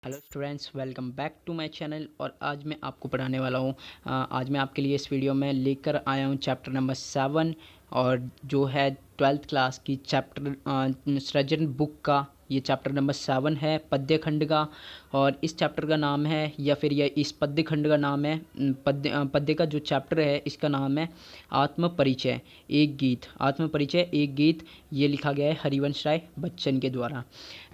Hello students, welcome back to my channel. और आज मैं आपको पढ़ाने वाला हूँ। आज मैं आपके लिए इस वीडियो में लेकर आया हूँ चैप्टर नंबर 7 और जो है 12th क्लास की चैप्टर सृजन बुक का ये चैप्टर नंबर 7 है पद्य खंड का। और इस चैप्टर का नाम है या फिर यह इस पद्य खंड का नाम है पद्य का जो चैप्टर है इसका नाम है आत्म परिचय एक गीत। आत्म परिचय एक गीत ये लिखा गया है हरिवंश राय बच्चन के द्वारा।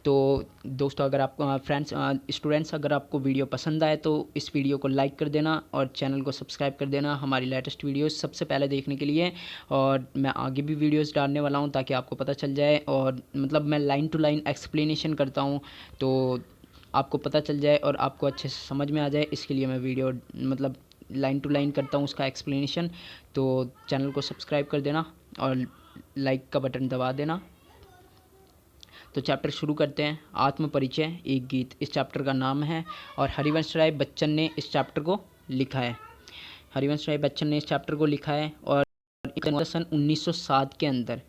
तो दोस्तों, अगर आप फ्रेंड्स स्टूडेंट्स अगर आपको वीडियो पसंद आए तो इस वीडियो को लाइक कर देना और चैनल को सब्सक्राइब कर देना हमारी लेटेस्ट वीडियोस सबसे पहले देखने के लिए। और मैं आगे भी वीडियोस डालने वाला हूं ताकि आपको पता चल जाए, और मतलब मैं लाइन टू लाइन एक्सप्लेनेशन करता हूं तो आपको पता चल जाए और आपको अच्छे से समझ में आ जाए। इसके लिए मैं वीडियो मतलब लाइन टू लाइन करता हूँ उसका एक्सप्लेनेशन। तो चैनल को सब्सक्राइब कर देना और लाइक का बटन दबा देना। तो चैप्टर शुरू करते हैं। आत्म परिचय एक गीत इस चैप्टर का नाम है और हरिवंश राय बच्चन ने इस चैप्टर को लिखा है। हरिवंश राय बच्चन ने इस चैप्टर को लिखा है और सन 1907 के अंदर,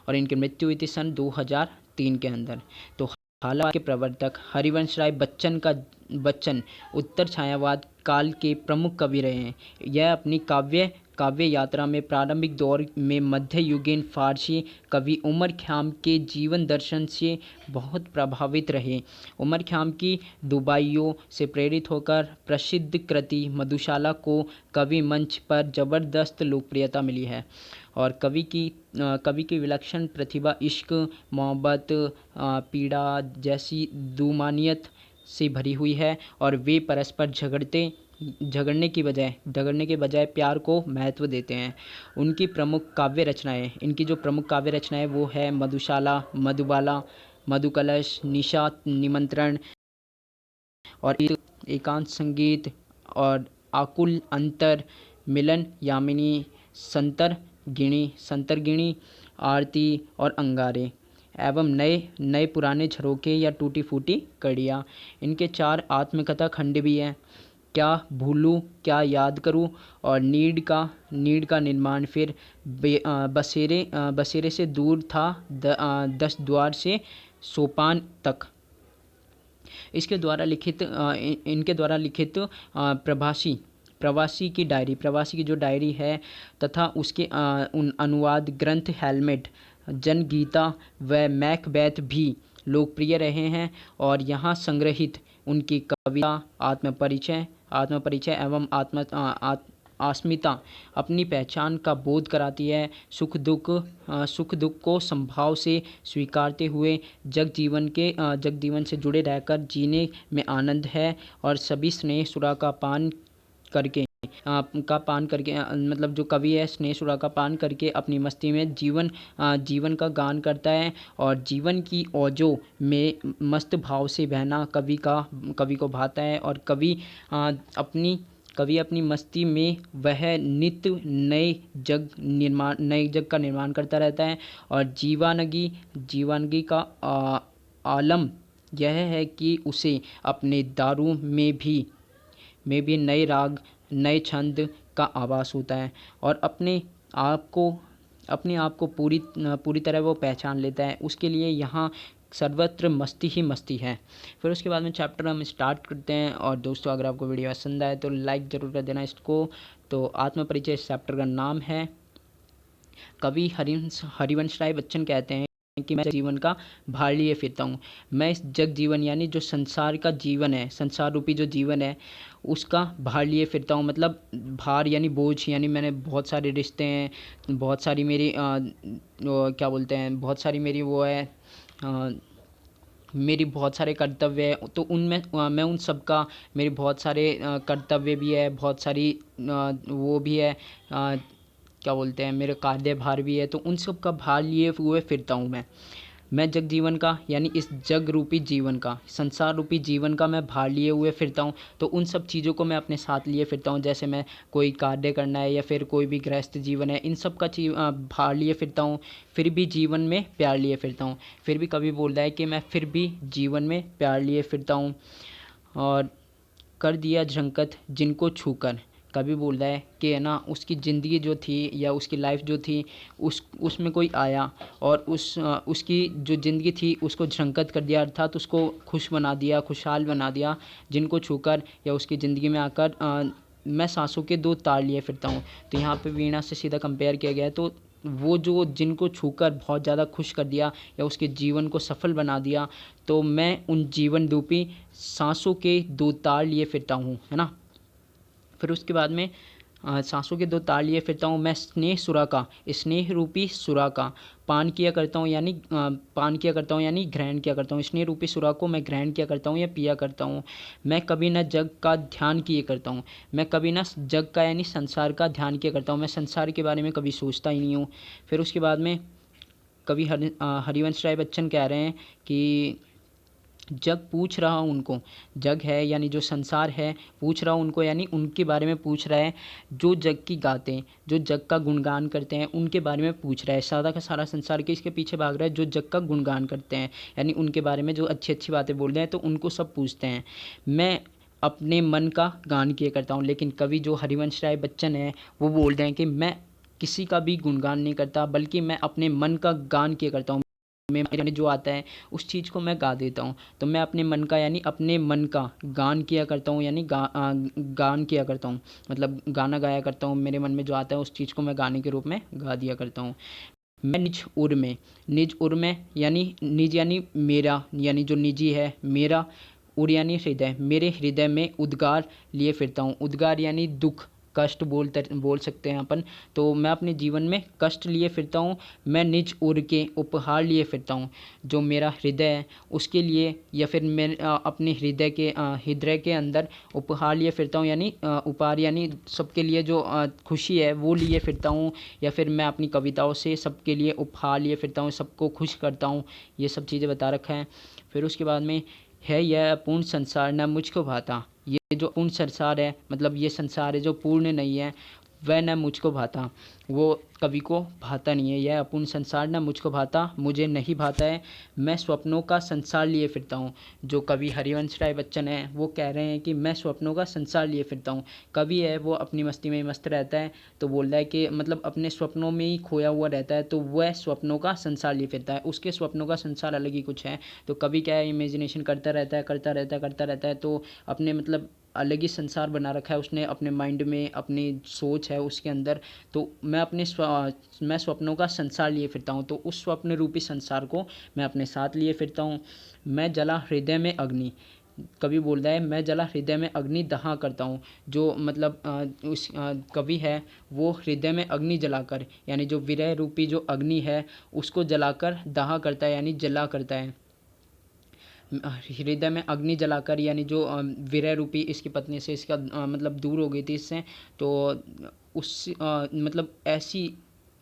और इनकी मृत्यु हुई थी सन 2003 के अंदर। तो हालांकि के प्रवर्तक हरिवंश राय बच्चन उत्तर छायावाद काल के प्रमुख कवि रहे हैं। यह अपनी काव्य यात्रा में प्रारंभिक दौर में मध्ययुगीन फारसी कवि उमर ख़्याम के जीवन दर्शन से बहुत प्रभावित रहे। उमर ख़्याम की दुबाइयों से प्रेरित होकर प्रसिद्ध कृति मधुशाला को कवि मंच पर ज़बरदस्त लोकप्रियता मिली है। और कवि की विलक्षण प्रतिभा इश्क, मोहब्बत, पीड़ा जैसी दूमानियत से भरी हुई है और वे परस्पर झगड़ने के बजाय प्यार को महत्व देते हैं। इनकी जो प्रमुख काव्य रचनाएं वो है मधुशाला, मधुबाला, मधुकलश, निशा निमंत्रण और एकांत संगीत और आकुल अंतर, मिलन यामिनी, संतरगिणी, आरती और अंगारे एवं नए पुराने झरोखे या टूटी फूटी कड़ियाँ। इनके 4 आत्मकथा खंड भी हैं। क्या भूलूं क्या याद करूं और नीड का निर्माण, फिर बसेरे से दूर था 10 द्वार से सोपान तक। इनके द्वारा लिखित प्रवासी की जो डायरी है तथा उसके अनुवाद ग्रंथ हेलमेट, जनगीता व मैकबेथ भी लोकप्रिय रहे हैं। और यहाँ संग्रहित उनकी कविता आत्मपरिचय एवं अस्मिता अपनी पहचान का बोध कराती है। सुख दुख को संभाव से स्वीकारते हुए जग जीवन से जुड़े रहकर जीने में आनंद है और सभी स्नेह सुरा का पान करके मतलब जो कवि है स्नेह सुरा का पान करके अपनी मस्ती में जीवन का गान करता है। और जीवन की औजों में मस्त भाव से बहना कवि को भाता है। और कवि अपनी मस्ती में वह नित्य नए जग का निर्माण करता रहता है। और जीवानगी का आलम यह है कि उसे अपने दारू में भी नए राग, नए छंद का आभास होता है और अपने आप को पूरी तरह वो पहचान लेता है। उसके लिए यहाँ सर्वत्र मस्ती ही मस्ती है। फिर उसके बाद में चैप्टर हम स्टार्ट करते हैं। और दोस्तों, अगर आपको वीडियो पसंद आए तो लाइक ज़रूर कर देना इसको। तो आत्म परिचय इस चैप्टर का नाम है। कवि हरिवंश राय बच्चन कहते हैं कि मैं जीवन का भार लिए फिरता हूँ। मैं इस जग जीवन यानी जो संसार का जीवन है, संसार रूपी जो जीवन है उसका भार लिए फिरता हूँ। मतलब भार यानी बोझ, यानी मैंने बहुत सारे रिश्ते हैं, बहुत सारी मेरी क्या बोलते हैं, बहुत सारी मेरी वो है मेरी बहुत सारे कर्तव्य है। तो उनमें मैं उन सब का मेरे बहुत सारे कर्तव्य भी है, बहुत सारी वो भी है क्या बोलते हैं, मेरे कार्यभार भी है। तो उन सब का भार लिए हुए फिरता हूँ मैं जग जीवन का यानी इस जग रूपी जीवन का, संसार रूपी जीवन का मैं भार लिए हुए फिरता हूँ। तो उन सब चीज़ों को मैं अपने साथ लिए फिरता हूँ। जैसे मैं कोई कार्य करना है या फिर कोई भी गृहस्थ जीवन है, इन सब का भार लिए फिरता हूँ। फिर भी जीवन में प्यार लिए फिरता हूँ। फिर भी कवि बोल रहा है कि मैं फिर भी जीवन में प्यार लिए फिरता हूँ। और कर दिया झंकत जिनको छूकर, कभी बोल रहा है कि है ना उसकी ज़िंदगी जो थी या उसकी लाइफ जो थी उसमें कोई आया और उसकी जो ज़िंदगी थी उसको झंकत कर दिया, अर्थात उसको खुश बना दिया, खुशहाल बना दिया, जिनको छूकर या उसकी ज़िंदगी में आकर मैं सांसों के दो तार लिए फिरता हूँ। तो यहाँ पे वीणा से सीधा कंपेयर किया गया है। तो वो जो जिनको छूकर बहुत ज़्यादा खुश कर दिया या उसके जीवन को सफल बना दिया, तो मैं उन जीवन रूपी सांसों के दो तार लिए फिरता हूँ, है ना। फिर उसके बाद में सांसों के दो तार लिए फिरता हूँ मैं स्नेह सुरा का, स्नेह रूपी सुरा का पान किया करता हूँ, यानी पान किया करता हूँ यानी ग्रहण किया करता हूँ। स्नेह रूपी सुरा को मैं ग्रहण किया करता हूँ या पिया करता हूँ। मैं कभी न जग का ध्यान किए करता हूँ, मैं कभी ना जग का यानी संसार का ध्यान किया करता हूँ, मैं संसार के बारे में कभी सोचता ही नहीं हूँ। फिर उसके बाद में कवि हरिवंश राय बच्चन कह रहे हैं कि जग पूछ रहा हूँ उनको, जग है यानी जो संसार है, पूछ रहा हूँ उनको यानी उनके बारे में पूछ रहा है, जो जग की गाते हैं, जो जग का गुणगान करते हैं, उनके बारे में पूछ रहा है। सारा का सारा संसार के इसके पीछे भाग रहा है, जो जग का गुणगान करते हैं यानी उनके बारे में जो अच्छी अच्छी बातें बोल रहे हैं, तो उनको सब पूछते हैं। मैं अपने मन का गान किया करता हूँ। लेकिन कवि जो हरिवंश राय बच्चन है वो बोल रहे हैं कि मैं किसी का भी गुणगान नहीं करता, बल्कि मैं अपने मन का गान किया करता हूँ। में मेरे जो आता है उस चीज़ को मैं गा देता हूँ। तो मैं अपने मन का यानी अपने मन का गान किया करता हूँ, यानी गान किया करता हूँ, मतलब गाना गाया करता हूँ। मेरे मन में जो आता है उस चीज़ को मैं गाने के रूप में गा दिया करता हूँ। मैं निज उर में, निज उर में यानी निज यानी मेरा, यानी जो निजी है मेरा, उर यानी हृदय, मेरे हृदय में उद्गार लिए फिरता हूँ। उद्गार यानी दुख, कष्ट बोल सकते हैं अपन। तो मैं अपने जीवन में कष्ट लिए फिरता हूँ, मैं निज उर के उपहार लिए फिरता हूँ। जो मेरा हृदय है उसके लिए, या फिर मैं अपने हृदय के अंदर उपहार लिए फिरता हूँ, यानी उपहार यानी सबके लिए जो खुशी है वो लिए फिरता हूँ। या फिर मैं अपनी कविताओं से सबके लिए उपहार लिए फिरता हूँ, सबको खुश करता हूँ। ये सब चीज़ें बता रखा है। फिर उसके बाद में है यह अपूर्ण संसार न मुझको भाता, ये जो अपूर्ण संसार है मतलब ये संसार है जो पूर्ण नहीं है, वह न मुझको भाता, वो कवि को भाता नहीं है। यह अपूर्ण संसार न मुझको भाता, मुझे नहीं भाता है, मैं स्वप्नों का संसार लिए फिरता हूँ। जो कवि हरिवंश राय बच्चन है वो कह रहे हैं कि मैं स्वप्नों का संसार लिए फिरता हूँ। कवि है वो अपनी मस्ती में मस्त रहता है, तो बोल रहा है कि मतलब अपने स्वप्नों में ही खोया हुआ रहता है, तो वह स्वप्नों का संसार लिए फिरता है। उसके स्वप्नों का संसार अलग ही कुछ है। तो कवि क्या है, इमेजिनेशन करता रहता है, करता रहता है, तो अपने मतलब अलग ही संसार बना रखा है उसने अपने माइंड में, अपनी सोच है उसके अंदर। तो मैं स्वप्नों का संसार लिए फिरता हूँ, तो उस स्वप्न रूपी संसार को मैं अपने साथ लिए फिरता हूँ। मैं जला हृदय में अग्नि, कवि बोल रहा है मैं जला हृदय में अग्नि दहा करता हूँ। जो मतलब कवि है वो हृदय में अग्नि जलाकर, यानी जो विरह रूपी जो अग्नि है उसको जलाकर दहा करता है, यानी जला करता है। हृदय में अग्नि जलाकर, यानी जो विरह रूपी इसकी पत्नी से इसका मतलब दूर हो गई थी इससे, तो उस मतलब ऐसी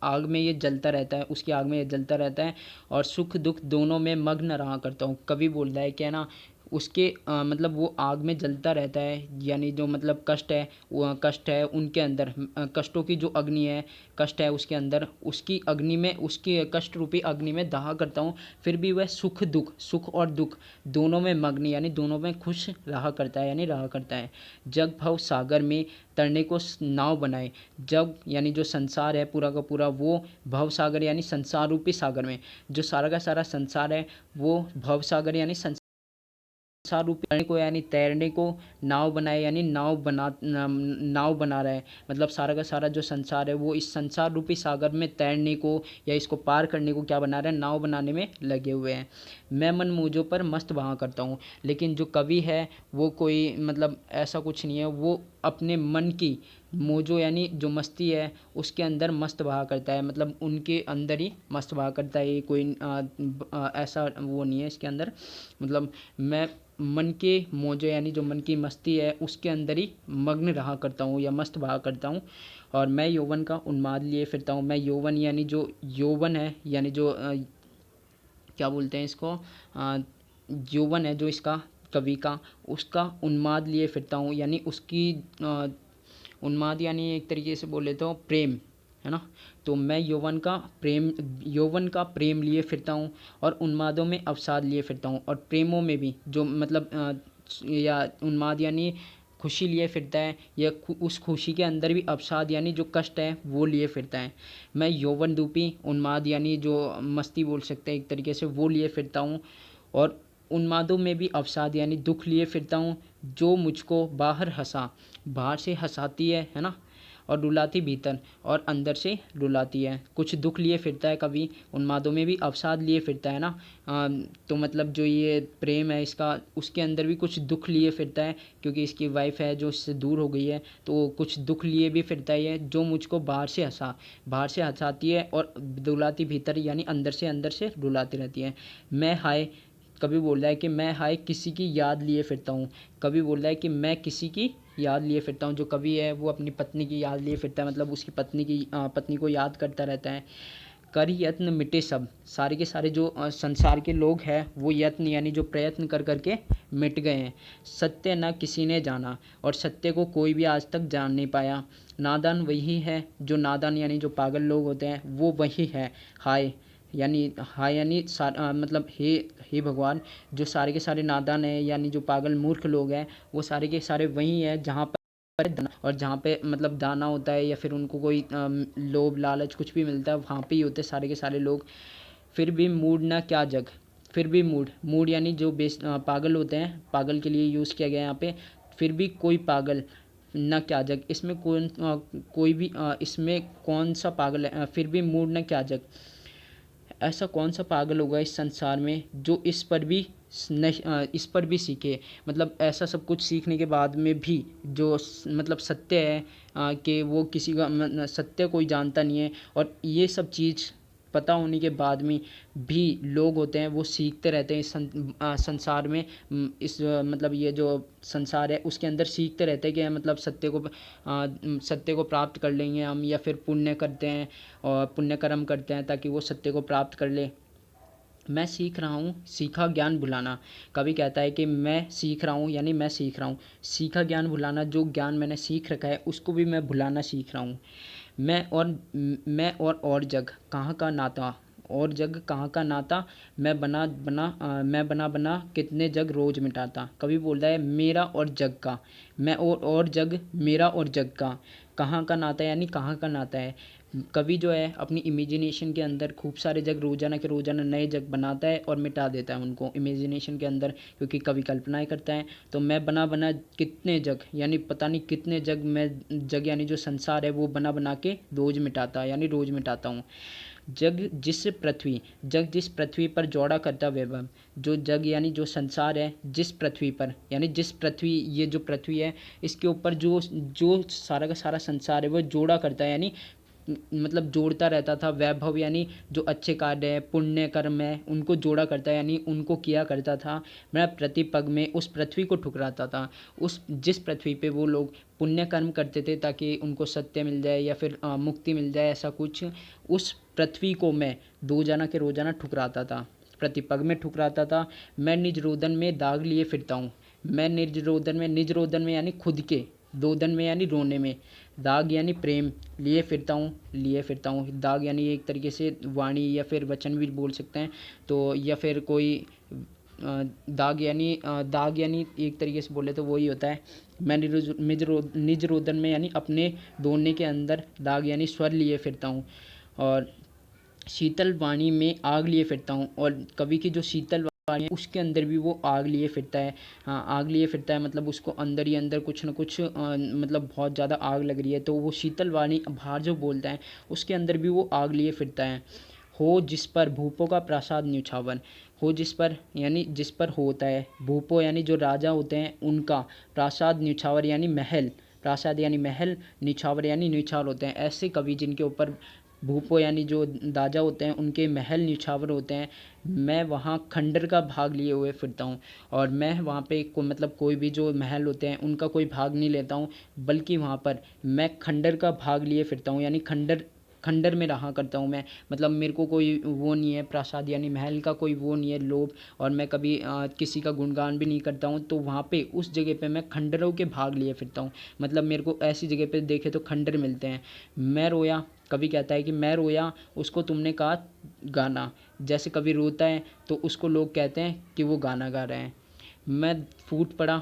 आग में ये जलता रहता है, उसकी आग में ये जलता रहता है और सुख दुख दोनों में मग्न रहा करता हूँ। कवि बोल रहा है क्या ना, उसके मतलब वो आग में जलता रहता है, यानी जो मतलब कष्ट है वो कष्ट है उनके अंदर, कष्टों की जो अग्नि है, कष्ट है उसके अंदर, उसकी अग्नि में, उसकी कष्ट रूपी अग्नि में दाह करता हूँ। फिर भी वह सुख और दुख दोनों में मग्न यानी दोनों में खुश रहा करता है, यानी रहा करता है। जग भव सागर में तरने को नाव बनाए, जग यानी जो संसार है पूरा का पूरा, वो भव सागर यानी संसार रूपी सागर में, जो सारा का सारा संसार है वो भव सागर यानी संसार रूपी तैरने को, यानी तैरने को नाव बनाए, यानी नाव बना रहा है। मतलब सारा का सारा जो संसार है वो इस संसार रूपी सागर में तैरने को या इसको पार करने को क्या बना रहा है, नाव बनाने में लगे हुए हैं। मैं मन मौजों पर मस्त बहा करता हूँ। लेकिन जो कवि है वो कोई मतलब ऐसा कुछ नहीं है, वो अपने मन की मौजों यानी जो मस्ती है उसके अंदर मस्त बहा करता है, मतलब उनके अंदर ही मस्त बहा करता है। ये कोई ऐसा वो नहीं है इसके अंदर। मतलब मैं मन के मौजे यानी जो मन की मस्ती है उसके अंदर ही मग्न रहा करता हूँ या मस्त बहा करता हूँ। और मैं यौवन का उन्माद लिए फिरता हूँ। मैं यौवन यानी जो यौवन है, यानी जो क्या बोलते हैं इसको, यौवन है जो इसका कवि का, उसका उन्माद लिए फिरता हूँ, यानी उसकी उन्माद यानी एक तरीके से बोले तो प्रेम, है ना। तो मैं यौवन का प्रेम लिए फिरता हूँ और उन्मादों में अवसाद लिए फिरता हूँ। और प्रेमों में भी जो मतलब या उन्माद यानी खुशी लिए फिरता है या उस खुशी के अंदर भी अवसाद यानी जो कष्ट है वो लिए फिरता है। मैं यौवन रूपी उन्माद यानी जो मस्ती बोल सकते हैं एक तरीके से, वो लिए फिरता हूँ। और उन्मादों में भी अवसाद यानी दुख लिए फिरता हूँ, जो मुझको बाहर से हँसाती है ना, और रुलाती भीतर और अंदर से रुलाती है। कुछ दुख लिए फिरता है कभी, उन्मादों में भी अवसाद लिए फिरता है ना। तो मतलब जो ये प्रेम है इसका, उसके अंदर भी कुछ दुख लिए फिरता है, क्योंकि इसकी वाइफ है जो इससे दूर हो गई है, तो कुछ दुख लिए भी फिरता है ये, जो मुझको बाहर से हँसाती है और रुलाती भीतर यानी अंदर से रुलाती रहती है। मैं हाय कभी बोल रहा है कि मैं हाय किसी की याद लिए फिरता हूँ, कभी बोल रहा है कि मैं किसी की याद लिए फिरता हूँ। जो कवि है वो अपनी पत्नी की याद लिए फिरता है, मतलब उसकी पत्नी को याद करता रहता है। कर यत्न मिटे सब, सारे के सारे जो संसार के लोग हैं वो यत्न यानी जो प्रयत्न कर कर के मिट गए हैं। सत्य न किसी ने जाना, और सत्य को कोई भी आज तक जान नहीं पाया। नादान वही है जो नादान यानी जो पागल लोग होते हैं वो वही है। हाय यानी मतलब हे भगवान, जो सारे के सारे नादान हैं यानी जो पागल मूर्ख लोग हैं, वो सारे के सारे वही हैं जहाँ पर और जहाँ पे मतलब दाना होता है या फिर उनको कोई लोभ लालच कुछ भी मिलता है, वहाँ पे ही होते हैं सारे के सारे लोग। फिर भी मूड ना क्या जग, फिर भी मूड यानी जो पागल होते हैं, पागल के लिए यूज़ किया गया है यहाँ पे। फिर भी कोई पागल ना क्या जग, इसमें कोई भी इसमें कौन सा पागल है। फिर भी मूड ना क्या जग, ऐसा कौन सा पागल होगा इस संसार में जो इस पर भी सीखे। मतलब ऐसा सब कुछ सीखने के बाद में भी जो मतलब सत्य है कि वो किसी का सत्य कोई जानता नहीं है, और ये सब चीज़ पता होने के बाद में भी लोग होते हैं वो सीखते रहते हैं इस संसार में। मतलब ये जो संसार है उसके अंदर सीखते रहते हैं कि मतलब सत्य को प्राप्त कर लेंगे हम, या फिर पुण्य करते हैं और पुण्य कर्म करते हैं ताकि वो सत्य को प्राप्त कर ले। मैं सीख रहा हूँ सीखा ज्ञान भुलाना, कभी कहता है कि मैं सीख रहा हूँ यानी मैं सीख रहा हूँ सीखा ज्ञान भुलाना, जो ज्ञान मैंने सीख रखा है उसको भी मैं भुलाना सीख रहा हूँ। मैं और जग कहाँ का नाता, और जग कहाँ का नाता, मैं बना बना कितने जग रोज मिटाता। कभी बोल रहा है मेरा और जग का, मैं और जग, मेरा और जग का कहाँ का नाता है, यानी कहाँ का नाता है। कवि जो है अपनी इमेजिनेशन के अंदर खूब सारे जग रोजाना के रोजाना नए जग बनाता है और मिटा देता है उनको इमेजिनेशन के अंदर, क्योंकि कवि कल्पनाएं करता है। तो मैं बना बना कितने जग यानी पता नहीं कितने जग, मैं जग यानी जो संसार है वो बना बना के रोज मिटाता यानी रोज मिटाता हूँ। जग जिस पृथ्वी पर जोड़ा करता वैभव, जो जग यानी जो संसार है जिस पृथ्वी पर यानी जिस पृथ्वी, ये जो पृथ्वी है इसके ऊपर जो जो सारा का सारा संसार है वो जोड़ा करता है, यानी मतलब जोड़ता रहता था। वैभव यानी जो अच्छे कार्य है, पुण्य कर्म है, उनको जोड़ा करता है यानी उनको किया करता था। मैं प्रति पग में उस पृथ्वी को ठुकराता था, उस जिस पृथ्वी पे वो लोग पुण्य कर्म करते थे ताकि उनको सत्य मिल जाए या फिर मुक्ति मिल जाए, ऐसा कुछ। उस पृथ्वी को मैं रोजाना के रोजाना ठुकराता था, प्रति पग में ठुकराता था। मैं निज रोदन में दाग लिए फिरता हूँ, मैं निज रोदन में यानी खुद के, रोदन में यानी रोने में, दाग यानी प्रेम लिए फिरता हूँ। दाग यानी एक तरीके से वाणी या फिर वचन भी बोल सकते हैं। तो या फिर कोई दाग यानी एक तरीके से बोले तो वही होता है। मैं निज रोदन में यानी अपने रोने के अंदर दाग यानी स्वर लिए फिरता हूँ। और शीतल वाणी में आग लिए फिरता हूँ, और कवि की जो शीतल वाणी है उसके अंदर भी वो आग लिए फिरता है। हाँ, आग लिए फिरता है मतलब उसको अंदर ही अंदर कुछ न कुछ मतलब बहुत ज़्यादा आग लग रही है, तो वो शीतल वाणी बाहर जो बोलता है उसके अंदर भी वो आग लिए फिरता है। हो जिस पर भूपों का प्रासाद न्यौछावर, हो जिस पर यानी जिस पर होता है, भूपो यानी जो राजा होते हैं उनका, प्रासाद न्यौछावर यानी महल, प्रासाद यानी महल, निछावर यानी न्यौछावर होते हैं। ऐसे कवि जिनके ऊपर भूपो यानी जो राजा होते हैं उनके महल न्यौछावर होते हैं, मैं वहाँ खंडर का भाग लिए हुए फिरता हूँ। और मैं वहाँ पे मतलब कोई भी जो महल होते हैं उनका कोई भाग नहीं लेता हूँ, बल्कि वहाँ पर मैं खंडर का भाग लिए फिरता हूँ, यानी खंडर खंडर में रहा करता हूँ मैं। मतलब मेरे को कोई वो नहीं है, प्रासाद यानी महल का कोई वो नहीं है लोभ, और मैं कभी किसी का गुणगान भी नहीं करता हूँ। तो वहाँ पे उस जगह पे मैं खंडरों के भाग लिए फिरता हूँ, मतलब मेरे को ऐसी जगह पे देखे तो खंडर मिलते हैं। मैं रोया, कभी कहता है कि मैं रोया उसको तुमने कहा गाना, जैसे कभी रोता है तो उसको लोग कहते हैं कि वो गाना गा रहे हैं। मैं फूट पड़ा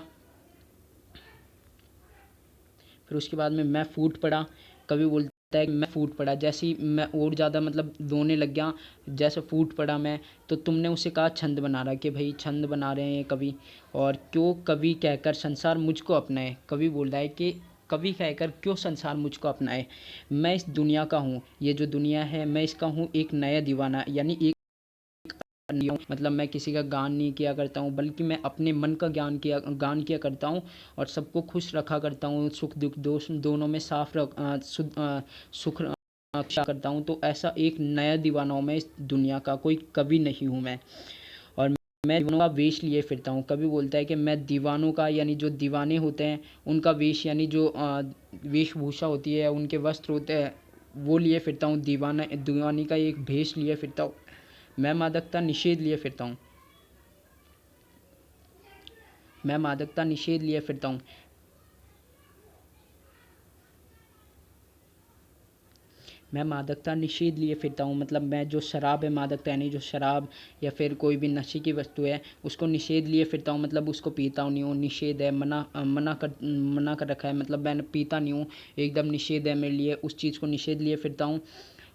फिर उसके बाद में मैं फूट पड़ा। कभी बोलता है कि मैं फूट पड़ा, जैसे ही मैं और ज़्यादा मतलब रोने लग गया, जैसे फूट पड़ा मैं, तो तुमने उसे कहा छंद बना रहा, कि भाई छंद बना रहे हैं कवि, और क्यों कवि कहकर संसार मुझको अपनाए। कवि बोल रहा है कि कवि कहकर क्यों संसार मुझको अपनाए। मैं इस दुनिया का हूँ, ये जो दुनिया है मैं इसका हूँ एक नया दीवाना, यानी एक नहीं हूँ, मतलब मैं किसी का गान नहीं किया करता हूँ, बल्कि मैं अपने मन का गान किया करता हूँ, और सबको खुश रखा करता हूँ, सुख दुख दोनों में साफ सुख रक्षा करता हूँ। तो ऐसा एक नया दीवाना हूँ मैं, इस दुनिया का कोई कवि नहीं हूँ मैं। और मैं दीवानों का वेश लिए फिरता हूँ। कभी बोलता है कि मैं दीवानों का, यानी जो दीवाने होते हैं उनका वेश, यानी जो वेशभूषा होती है, उनके वस्त्र होते हैं, वो लिए फिरता हूँ। दीवानी का एक भेष लिए फिरता हूँ। मैं मादकता निषेध लिए फिरता हूँ। मैं मादकता निषेध लिए फिरता हूँ। मैं मादकता निषेध लिए फिरता हूँ, मतलब मैं जो शराब है, मादकता यानी जो शराब या फिर कोई भी नशे की वस्तु है, उसको निषेध लिए फिरता हूँ, मतलब उसको पीता नहीं हूँ। निषेध है, मना कर रखा है, मतलब मैं पीता नहीं हूँ, एकदम निषेध है मेरे लिए, उस चीज़ को निषेध लिए फिरता हूँ।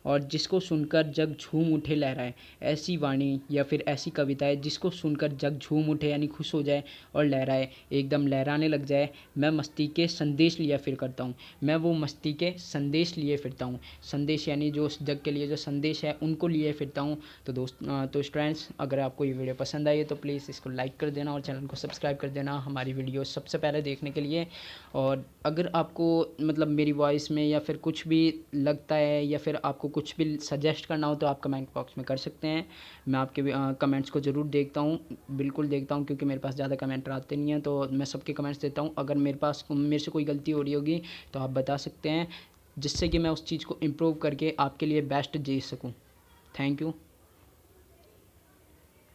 और जिसको सुनकर जग झूम उठे लहराए, ऐसी वाणी या फिर ऐसी कविताएं जिसको सुनकर जग झूम उठे, यानी खुश हो जाए और लहराए, एकदम लहराने लग जाए। मैं मस्ती के संदेश लिया फिर करता हूँ। मैं वो मस्ती के संदेश लिए फिरता हूँ। संदेश यानी जो उस जग के लिए जो संदेश है उनको लिए फिरता हूँ। तो स्टूडेंट्स, अगर आपको ये वीडियो पसंद आई है तो प्लीज़ इसको लाइक कर देना और चैनल को सब्सक्राइब कर देना हमारी वीडियो सबसे पहले देखने के लिए। और अगर आपको मतलब मेरी वॉइस में या फिर कुछ भी लगता है, या फिर आपको कुछ भी सजेस्ट करना हो, तो आप कमेंट बॉक्स में कर सकते हैं। मैं आपके कमेंट्स को ज़रूर देखता हूँ, बिल्कुल देखता हूँ, क्योंकि मेरे पास ज़्यादा कमेंट आते नहीं हैं, तो मैं सबके कमेंट्स देता हूँ। अगर मेरे से कोई गलती हो रही होगी तो आप बता सकते हैं, जिससे कि मैं उस चीज़ को इम्प्रूव करके आपके लिए बेस्ट दे सकूँ। Thank you.